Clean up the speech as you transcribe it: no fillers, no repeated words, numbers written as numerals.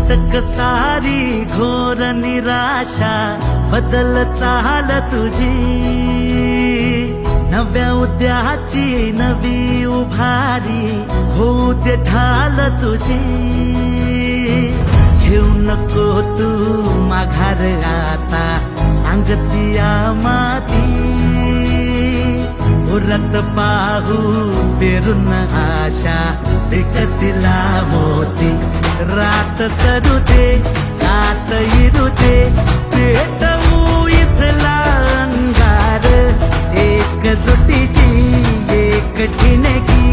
अटक सारी घोर निराशा बदल चाल तुझी, नव्या उद्याची नवी उभारी होऊ दे ढाल तुझी। घेऊ नको तू माघार आता सांगतिया माती, उरत पाहू पेरून आशा विकतिला मोती। रात सरू दे कात इरू दे पेटवू इथला अंगार, एकजुटीची एक ठिणगी